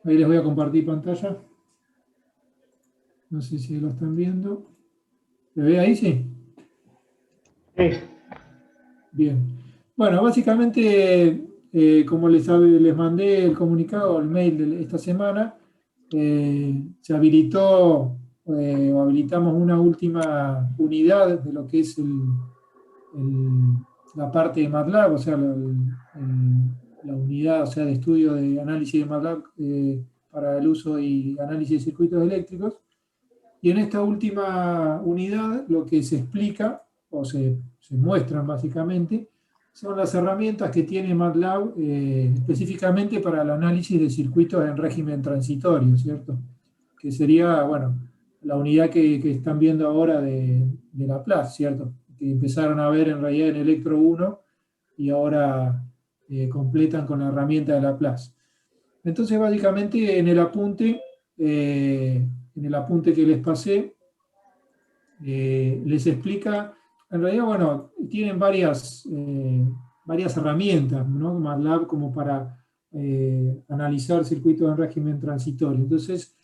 Ahí les voy a compartir pantalla. No sé si lo están viendo. ¿Se ve ahí? Sí. Sí, Bien. Bueno, básicamente, como les mandé el comunicado, el mail de esta semana, se habilitó o habilitamos una última unidad de lo que es el- la parte de MATLAB, o sea, la unidad, o sea, de estudio de análisis de MATLAB para el uso y análisis de circuitos eléctricos. Y en esta última unidad lo que se explica o se muestran básicamente son las herramientas que tiene MATLAB específicamente para el análisis de circuitos en régimen transitorio, ¿cierto? Que sería, bueno, la unidad que están viendo ahora de Laplace, ¿cierto? Que empezaron a ver en realidad en Electro 1 y ahora completan con la herramienta de Laplace. Entonces, básicamente, en el apunte que les pasé, les explica, en realidad, bueno, tienen varias herramientas, ¿no? MATLAB como para analizar circuitos en régimen transitorio. Entonces,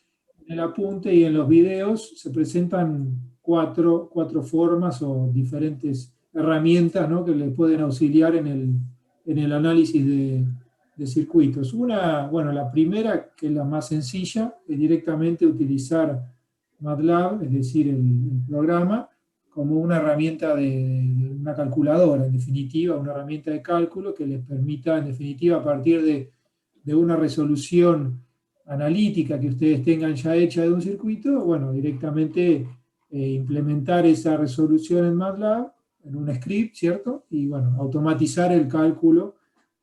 en el apunte y en los videos se presentan cuatro formas o diferentes herramientas, ¿no? Que le pueden auxiliar en el análisis de circuitos. Una, bueno, la primera, que es la más sencilla, es directamente utilizar MATLAB, es decir, el programa, como una herramienta de una calculadora, en definitiva, una herramienta de cálculo que les permita, en definitiva, a partir de una resolución analítica que ustedes tengan ya hecha de un circuito, bueno, directamente implementar esa resolución en MATLAB, en un script, ¿cierto? Y bueno, automatizar el cálculo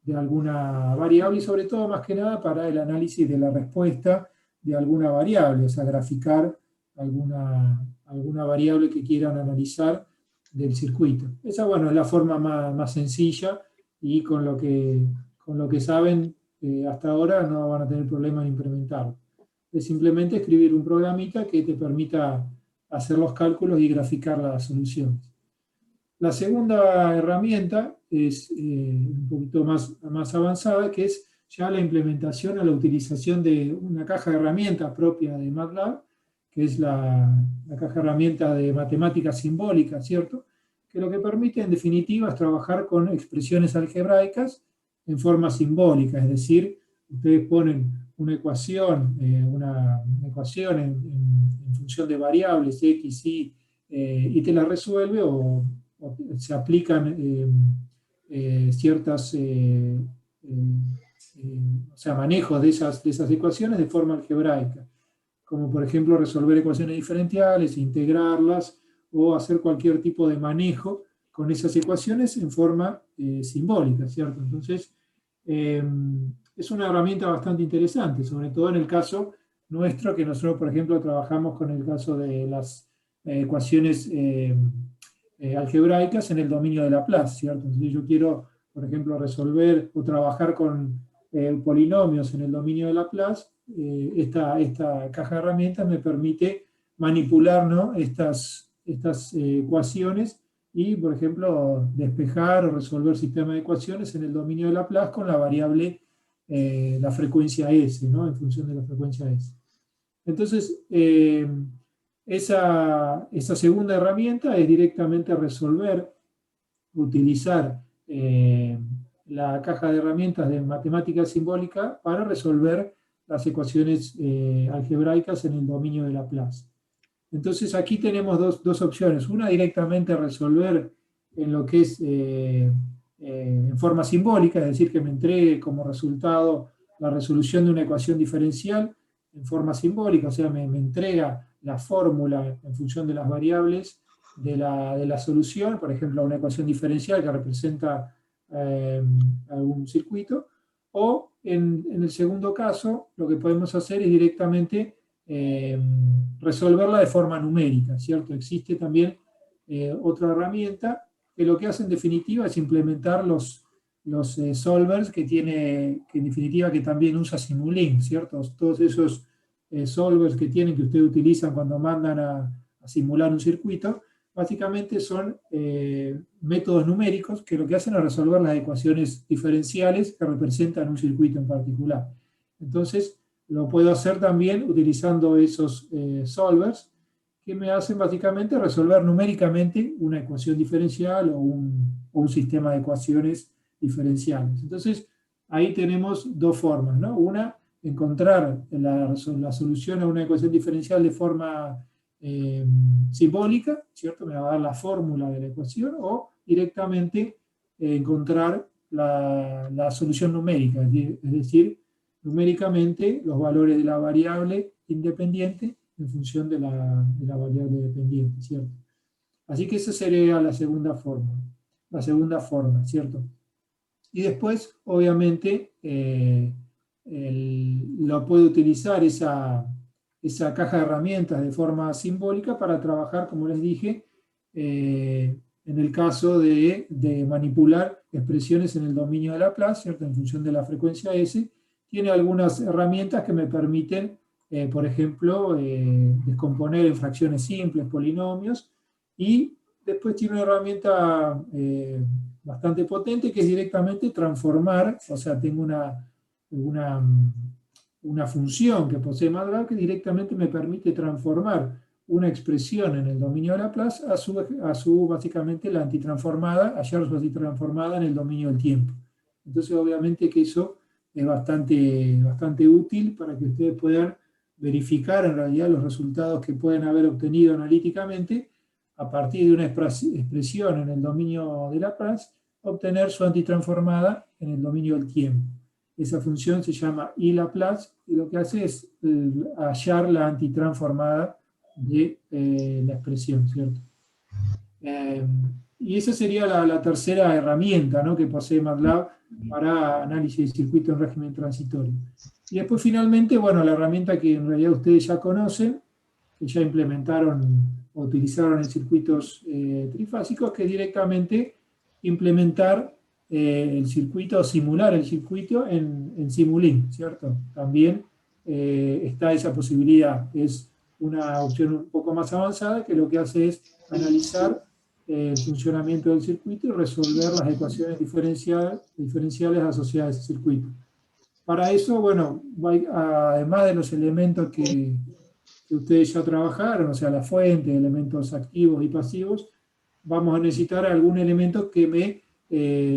de alguna variable y sobre todo, más que nada, para el análisis de la respuesta de alguna variable, o sea, graficar alguna variable que quieran analizar del circuito. Esa, bueno, es la forma más sencilla y con lo que saben hasta ahora no van a tener problema en implementarlo. Es simplemente escribir un programita que te permita hacer los cálculos y graficar las soluciones. La segunda herramienta es un poquito más avanzada, que es ya la implementación o la utilización de una caja de herramientas propia de MATLAB, que es la caja de herramientas de matemáticas simbólicas, ¿cierto? Que lo que permite en definitiva es trabajar con expresiones algebraicas en forma simbólica, es decir, ustedes ponen una ecuación en función de variables x, y, y te la resuelve o se aplican ciertas, o sea, manejos de esas ecuaciones de forma algebraica, como por ejemplo resolver ecuaciones diferenciales, integrarlas o hacer cualquier tipo de manejo con esas ecuaciones en forma simbólica, ¿cierto? Entonces, eh, es una herramienta bastante interesante, sobre todo en el caso nuestro, que nosotros, por ejemplo, trabajamos con el caso de las ecuaciones algebraicas en el dominio de Laplace, ¿cierto? Entonces yo quiero, por ejemplo, resolver o trabajar con polinomios en el dominio de Laplace, esta caja de herramientas me permite manipular, ¿no? estas ecuaciones y, por ejemplo, despejar o resolver sistemas de ecuaciones en el dominio de Laplace con la variable, la frecuencia S, ¿no? En función de la frecuencia S. Entonces, esa segunda herramienta es directamente resolver, utilizar la caja de herramientas de matemática simbólica para resolver las ecuaciones algebraicas en el dominio de Laplace. Entonces aquí tenemos dos opciones. Una, directamente resolver en lo que es en forma simbólica, es decir, que me entregue como resultado la resolución de una ecuación diferencial en forma simbólica, o sea, me entrega la fórmula en función de las variables de la solución, por ejemplo, una ecuación diferencial que representa algún circuito, o en el segundo caso, lo que podemos hacer es directamente resolverla de forma numérica, ¿cierto? Existe también otra herramienta que lo que hace en definitiva es implementar los solvers que en definitiva que también usa Simulink, ¿cierto? Todos esos solvers que tienen, que ustedes utilizan cuando mandan a simular un circuito, básicamente son métodos numéricos que lo que hacen es resolver las ecuaciones diferenciales que representan un circuito en particular. Entonces, lo puedo hacer también utilizando esos solvers, que me hacen básicamente resolver numéricamente una ecuación diferencial o un sistema de ecuaciones diferenciales. Entonces, ahí tenemos dos formas, ¿no? Una, encontrar la solución a una ecuación diferencial de forma simbólica, ¿cierto? Me va a dar la fórmula de la ecuación, o directamente encontrar la solución numérica, es decir, numéricamente los valores de la variable independiente en función de la variable dependiente, ¿cierto? Así que esa sería la segunda forma, ¿cierto? Y después, obviamente, lo puede utilizar esa caja de herramientas de forma simbólica para trabajar, como les dije, en el caso de manipular expresiones en el dominio de Laplace, ¿cierto? En función de la frecuencia S, tiene algunas herramientas que me permiten, por ejemplo, descomponer en fracciones simples, polinomios, y después tiene una herramienta bastante potente que es directamente transformar, o sea, tengo una función que posee MATLAB que directamente me permite transformar una expresión en el dominio de Laplace a su básicamente la antitransformada, hallar su antitransformada en el dominio del tiempo. Entonces, obviamente que eso es bastante útil para que ustedes puedan verificar en realidad los resultados que pueden haber obtenido analíticamente a partir de una expresión en el dominio de Laplace, obtener su antitransformada en el dominio del tiempo. Esa función se llama iLaplace y lo que hace es hallar la antitransformada de la expresión, ¿cierto? Y esa sería la tercera herramienta, ¿no?, que posee MATLAB para análisis de circuito en régimen transitorio. Y después finalmente, bueno, la herramienta que en realidad ustedes ya conocen, que ya implementaron o utilizaron en circuitos trifásicos, que es directamente implementar el circuito, simular el circuito en Simulink, ¿cierto? También está esa posibilidad. Es una opción un poco más avanzada que lo que hace es analizar el funcionamiento del circuito y resolver las ecuaciones diferenciales asociadas a ese circuito. Para eso, bueno, además de los elementos que ustedes ya trabajaron, o sea, la fuente, elementos activos y pasivos, vamos a necesitar algún elemento que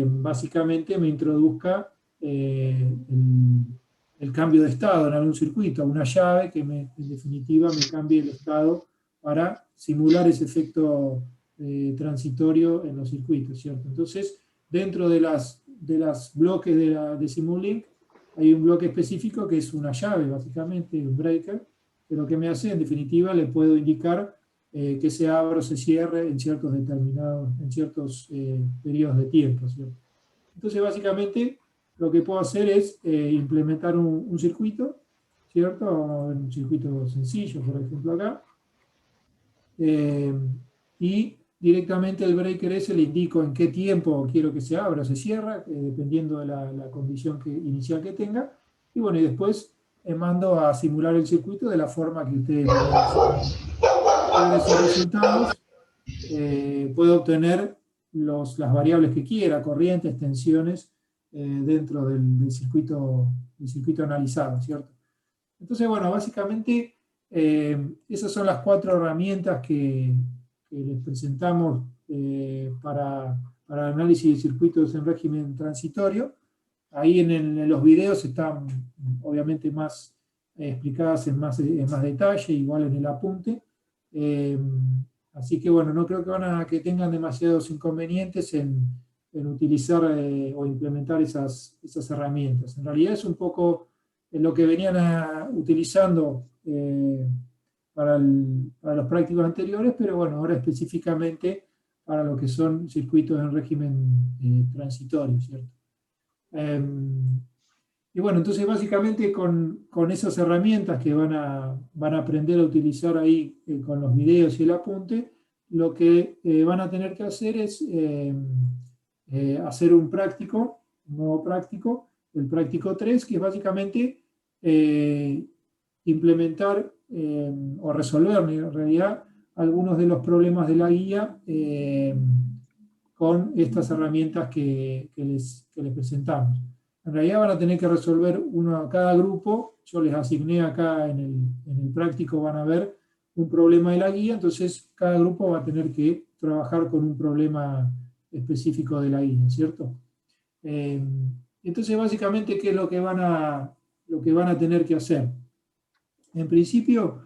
básicamente me introduzca el cambio de estado en algún circuito, una llave que en definitiva me cambie el estado para simular ese efecto transitorio en los circuitos, ¿cierto? Entonces, dentro de las bloques de Simulink, hay un bloque específico que es una llave, básicamente, un breaker, que lo que me hace, en definitiva, le puedo indicar que se abra o se cierre en ciertos periodos de tiempo, ¿cierto? Entonces, básicamente, lo que puedo hacer es implementar un circuito, ¿cierto? Un circuito sencillo, por ejemplo, acá. Y directamente el breaker ese le indico en qué tiempo quiero que se abra o se cierra, dependiendo de la condición inicial que tenga. Y bueno, y después mando a simular el circuito de la forma que ustedes con esos resultados puedo obtener las variables que quiera, corrientes, tensiones, dentro del circuito analizado, ¿cierto? Entonces, bueno, básicamente esas son las 4 herramientas que les presentamos para análisis de circuitos en régimen transitorio. Ahí en los videos están obviamente más explicadas en más detalle, igual en el apunte. Así que bueno, no creo que tengan demasiados inconvenientes en utilizar o implementar esas herramientas. En realidad es un poco lo que venían utilizando para los prácticos anteriores, pero bueno, ahora específicamente para lo que son circuitos en régimen transitorio, ¿cierto? Y bueno, entonces básicamente con esas herramientas que van a aprender a utilizar ahí con los videos y el apunte, lo que van a tener que hacer es hacer un nuevo práctico, el práctico 3, que es básicamente implementar o resolver en realidad algunos de los problemas de la guía con estas herramientas que les presentamos. en realidad van a tener que resolver cada grupo. Yo les asigné acá en el práctico, van a ver un problema de la guía, entonces cada grupo va a tener que trabajar con un problema específico de la guía, ¿cierto? Entonces, básicamente, ¿qué es lo que van a tener que hacer? En principio,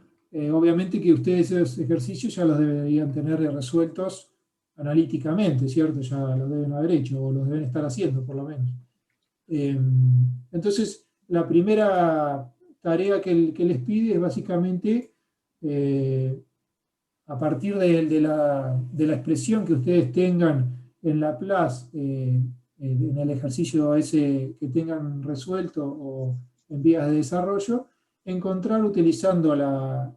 obviamente que ustedes esos ejercicios ya los deberían tener resueltos analíticamente, ¿cierto? Ya los deben haber hecho, o los deben estar haciendo, por lo menos. Entonces, la primera tarea que les pide es básicamente, a partir de la expresión que ustedes tengan en Laplace, en el ejercicio ese que tengan resuelto o en vías de desarrollo, encontrar utilizando la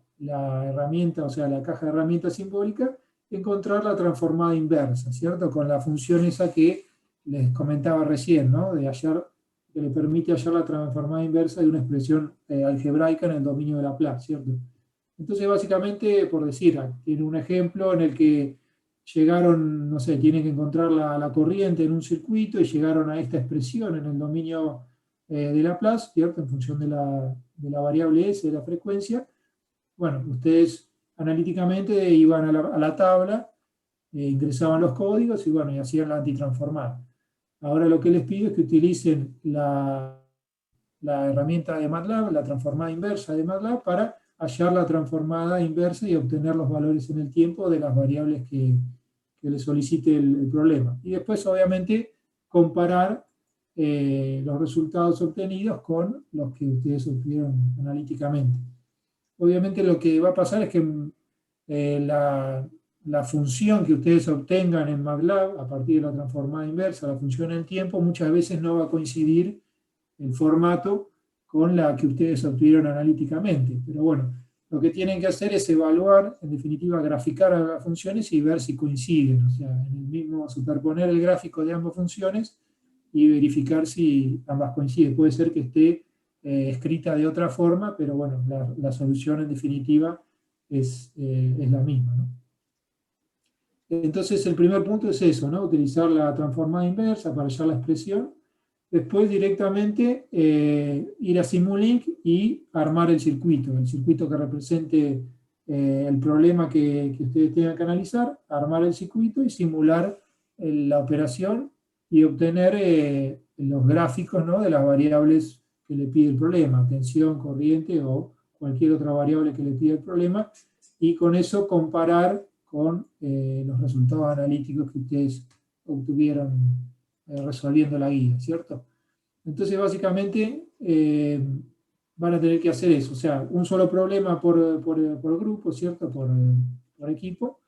herramienta, o sea, la caja de herramientas simbólica, encontrar la transformada inversa, ¿cierto? Con la función esa que les comentaba recién, ¿no? De hallar, que le permite hallar la transformada inversa de una expresión algebraica en el dominio de Laplace, ¿cierto? Entonces, básicamente, por decir, tiene un ejemplo en el que llegaron, no sé, tienen que encontrar la corriente en un circuito y llegaron a esta expresión en el dominio de Laplace, ¿cierto? En función de la variable S, de la frecuencia. Bueno, ustedes analíticamente iban a la tabla, ingresaban los códigos y bueno, y hacían la antitransformada. Ahora lo que les pido es que utilicen la herramienta de MATLAB, la transformada inversa de MATLAB, para hallar la transformada inversa y obtener los valores en el tiempo de las variables que le solicite el problema. Y después, obviamente, comparar los resultados obtenidos con los que ustedes obtuvieron analíticamente. Obviamente lo que va a pasar es que la función que ustedes obtengan en MATLAB a partir de la transformada inversa, la función en el tiempo, muchas veces no va a coincidir el formato con la que ustedes obtuvieron analíticamente. Pero bueno, lo que tienen que hacer es evaluar, en definitiva, graficar a las funciones y ver si coinciden. O sea, en el mismo, superponer el gráfico de ambas funciones y verificar si ambas coinciden. Puede ser que esté escrita de otra forma, pero bueno, la solución en definitiva es la misma, ¿no? Entonces, el primer punto es eso, ¿no? Utilizar la transformada inversa para hallar la expresión. Después directamente ir a Simulink y armar el circuito que represente el problema que ustedes tengan que analizar, armar el circuito y simular la operación y obtener los gráficos, ¿no? De las variables que le pide el problema, tensión, corriente o cualquier otra variable que le pida el problema, y con eso comparar con los resultados analíticos que ustedes obtuvieron resolviendo la guía, ¿cierto? Entonces, básicamente, van a tener que hacer eso, o sea, un solo problema por grupo, ¿cierto? Por equipo,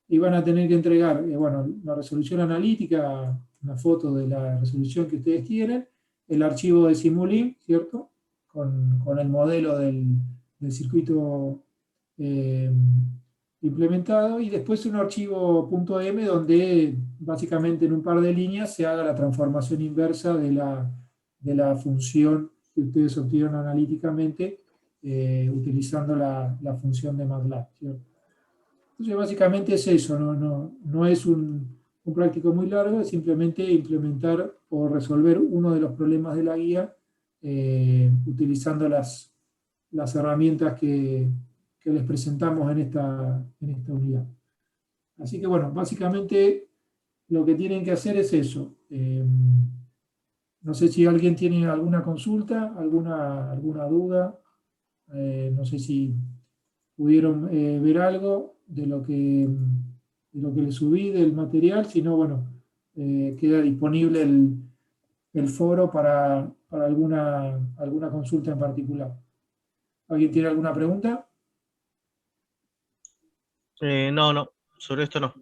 y van a tener que entregar, bueno, la resolución analítica, una foto de la resolución que ustedes tienen, el archivo de Simulink, ¿cierto? Con el modelo del circuito implementado, y después un archivo .m donde básicamente en un par de líneas se haga la transformación inversa de la función que ustedes obtuvieron analíticamente utilizando la función de MATLAB, ¿cierto? Entonces básicamente es eso, no es un práctico muy largo, es simplemente implementar o resolver uno de los problemas de la guía utilizando las herramientas que les presentamos en esta unidad. Así que bueno, básicamente lo que tienen que hacer es eso. No sé si alguien tiene alguna consulta, alguna duda. No sé si pudieron ver algo de lo que les subí del material. Si no, bueno, queda disponible el foro para alguna consulta en particular. ¿Alguien tiene alguna pregunta? No, sobre esto no.